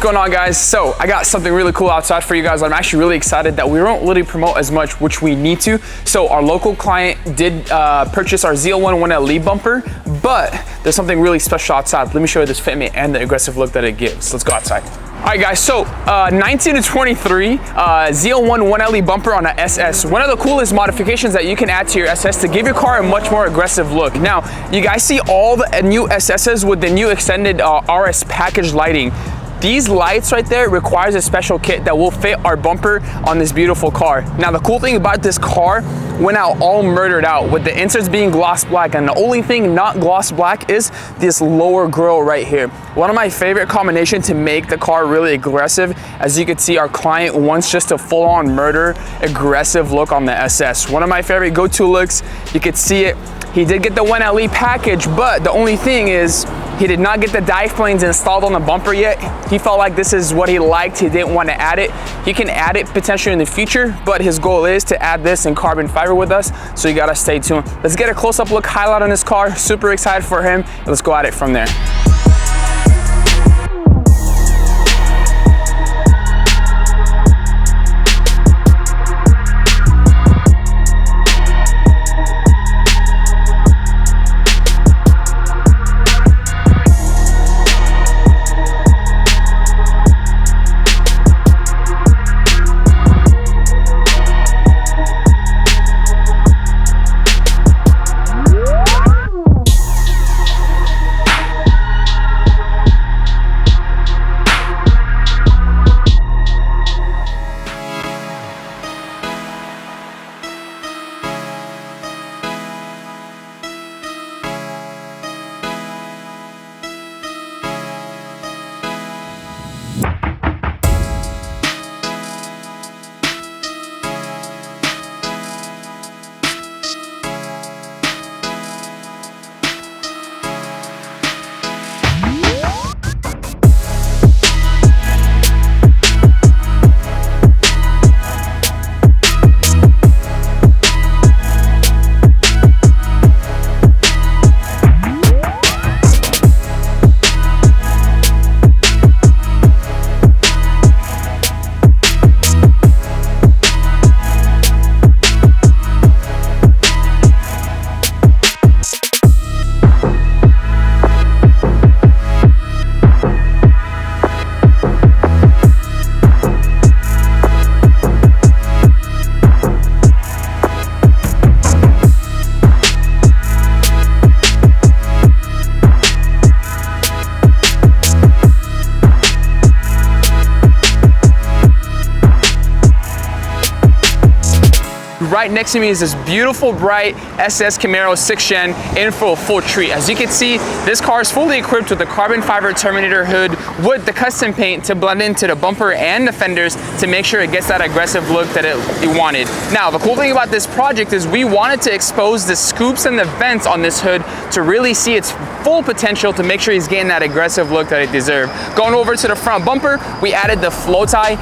going on, guys? So I got something really cool outside for you guys. I'm actually really excited that we don't really promote as much, which we need to. So our local client did purchase our ZL1 1LE bumper, but there's something really special outside. Let me show you this fitment and the aggressive look that it gives. Let's go outside. All right, guys, so 19 to 23 ZL1 1LE bumper on an SS. One of the coolest modifications that you can add to your SS to give your car a much more aggressive look. Now, you guys see all the new SSs with the new extended RS package lighting. These lights right there requires a special kit that will fit our bumper on this beautiful car. Now, the cool thing about this car went out all murdered out with the inserts being gloss black, and the only thing not gloss black is this lower grille right here. One of my favorite combinations to make the car really aggressive. As you can see, our client wants just a full-on murder aggressive look on the SS. One of my favorite go-to looks. You could see it. He did get the 1LE package, but the only thing is he did not get the dive planes installed on the bumper yet. He felt like this is what he liked. He didn't want to add it. He can add it potentially in the future, but his goal is to add this in carbon fiber with us, so you gotta stay tuned. Let's get a close-up look highlight on this car. Super excited for him. Let's go at it from there. Right next to me is this beautiful, bright SS Camaro 6th Gen in for a full treat. As you can see, this car is fully equipped with the carbon fiber Terminator hood with the custom paint to blend into the bumper and the fenders to make sure it gets that aggressive look that it wanted. Now, the cool thing about this project is we wanted to expose the scoops and the vents on this hood to really see its full potential to make sure he's getting that aggressive look that it deserved. Going over to the front bumper, we added the flow tie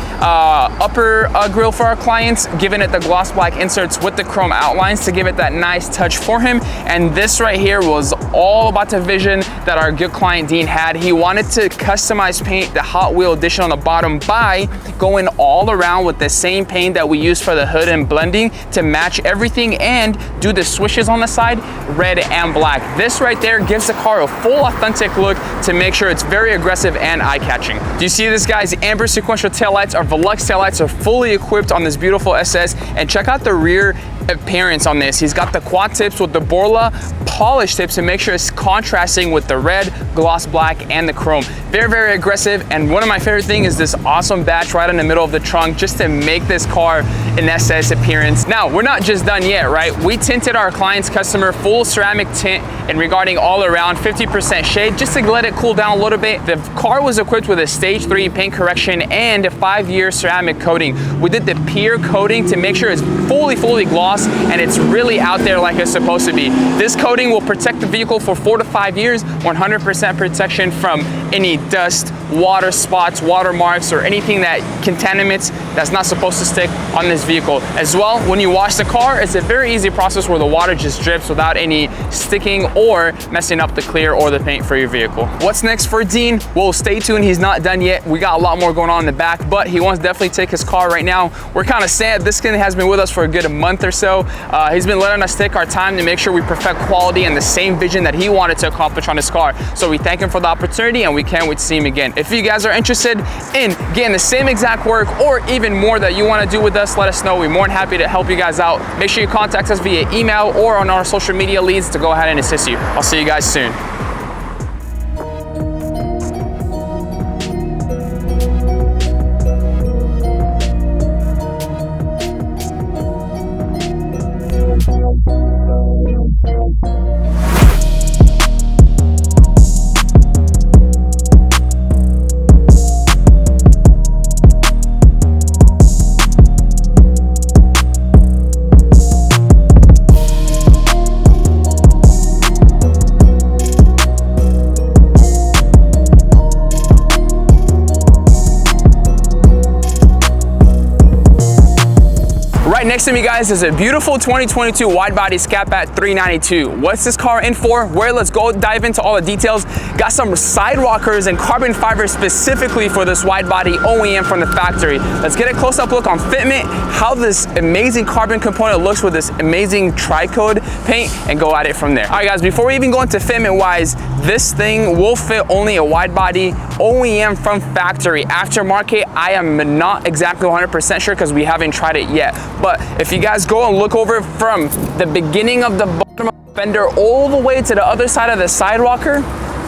upper grille for our clients, giving it the gloss black inserts with the chrome outlines to give it that nice touch for him. And this right here was all about the vision that our good client Dean had. He wanted to customize paint the Hot Wheel edition on the bottom by going all around with the same paint that we use for the hood and blending to match everything and do the swishes on the side, red and black. This right there gives the car a full authentic look to make sure it's very aggressive and eye-catching. Do you see this, guys? Amber sequential taillights, our Velux taillights are fully equipped on this beautiful SS, and check out the rear appearance on this. He's got the quad tips with the Borla polish tips to make sure it's contrasting with the red, gloss black, and the chrome. Very, very aggressive. And one of my favorite things is this awesome batch right in the middle of the trunk just to make this car an SS appearance. Now, we're not just done yet, right? We tinted our client's customer full ceramic tint and regarding all around 50% shade just to let it cool down a little bit. The car was equipped with a stage 3 paint correction and a 5-year ceramic coating. We did the pier coating to make sure it's fully gloss and it's really out there like it's supposed to be. This coating will protect the vehicle for 4 to 5 years, 100% protection from any dust, water spots, water marks, or anything that contaminates that's not supposed to stick on this vehicle. As well, when you wash the car, it's a very easy process where the water just drips without any sticking or messing up the clear or the paint for your vehicle. What's next for Dean? Well, stay tuned. He's not done yet. We got a lot more going on in the back, but he wants to definitely take his car right now. We're kind of sad. This kid has been with us for a good month or so. He's been letting us take our time to make sure we perfect quality and the same vision that he wanted to accomplish on his car. So we thank him for the opportunity, and we can't wait to see him again. If you guys are interested in getting the same exact work or even more that you want to do with us, let us know. We're more than happy to help you guys out. Make sure you contact us via email or on our social media leads to go ahead and assist you. I'll see you guys soon. Right next to me, guys, is a beautiful 2022 wide body Scat at 392. What's this car in for? Well, let's go dive into all the details. Got some side rockers and carbon fiber specifically for this wide body OEM from the factory. Let's get a close-up look on fitment, how this amazing carbon component looks with this amazing tri-coat paint, and go at it from there. All right, guys, before we even go into fitment wise, this thing will fit only a wide body OEM from factory. Aftermarket, I am not exactly 100% sure because we haven't tried it yet. But if you guys go and look over from the beginning of the bottom of the fender all the way to the other side of the side rocker,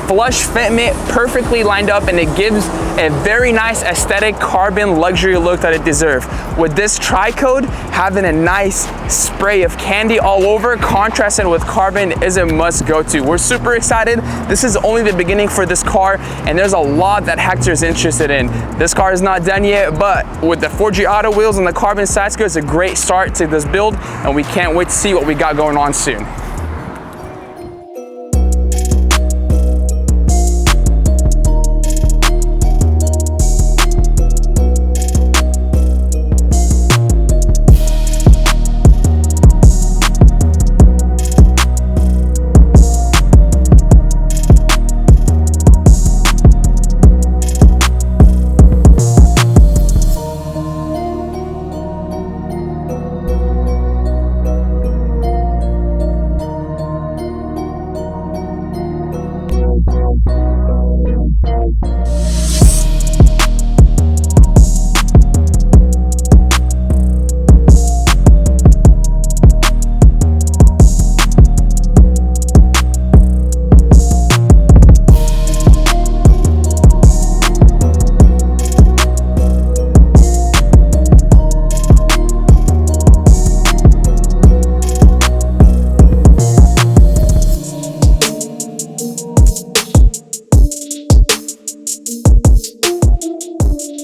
flush fitment, perfectly lined up, and it gives a very nice aesthetic carbon luxury look that it deserves. With this tri-coat, having a nice spray of candy all over, contrasting with carbon is a must go to. We're super excited. This is only the beginning for this car, and there's a lot that Hector's interested in. This car is not done yet, but with the FORGIATO wheels and the carbon side skirts, it's a great start to this build, and we can't wait to see what we got going on soon.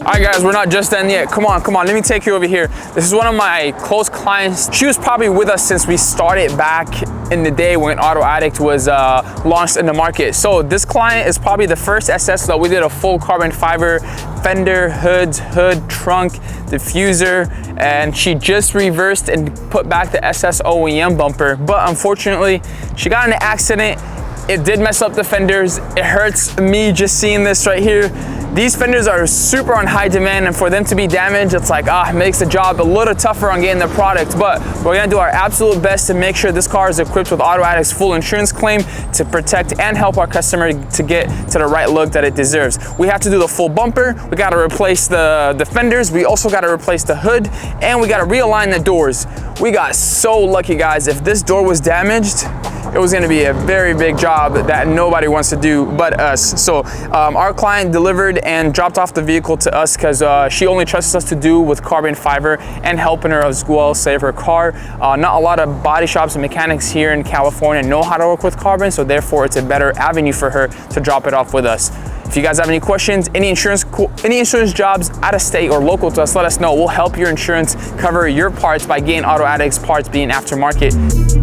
All right, guys, we're not just done yet. Come on, let me take you over here. This is one of my close clients. She was probably with us since we started back in the day when Auto Addict was launched in the market. So this client is probably the first SS that we did a full carbon fiber fender, hood, trunk, diffuser, and she just reversed and put back the SS OEM bumper. But unfortunately, she got in an accident. It did mess up the fenders. It hurts me just seeing this right here. These fenders are super on high demand, and for them to be damaged, it's like, it makes the job a little tougher on getting the product. But we're gonna do our absolute best to make sure this car is equipped with Auto Addict's full insurance claim to protect and help our customer to get to the right look that it deserves. We have to do the full bumper, we gotta replace the fenders, we also gotta replace the hood, and we gotta realign the doors. We got so lucky, guys. If this door was damaged, it was gonna be a very big job that nobody wants to do but us. So our client delivered and dropped off the vehicle to us because she only trusts us to do with carbon fiber and helping her as well save her car. Not a lot of body shops and mechanics here in California know how to work with carbon, so therefore it's a better avenue for her to drop it off with us. If you guys have any questions, any insurance jobs out of state or local to us, let us know. We'll help your insurance cover your parts by getting Auto Addict's parts being aftermarket.